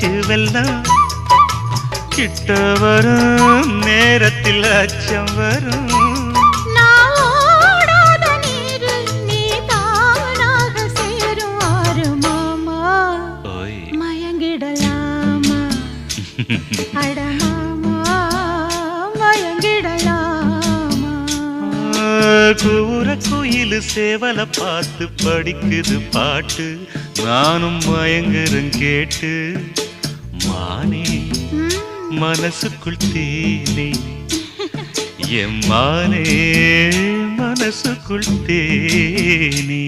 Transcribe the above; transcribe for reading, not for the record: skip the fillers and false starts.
காய்ச்சி வெல்லம் கிட்ட வரும் நேரத்தில் அச்சம் வரும். கூற குயிலு சேவல பார்த்து படிக்குது பாட்டு, நானும் மயங்குறேன் கேட்டு. மானே மனசுக்குள் தேனே, என் மானே மனசுக்குள் தேனே.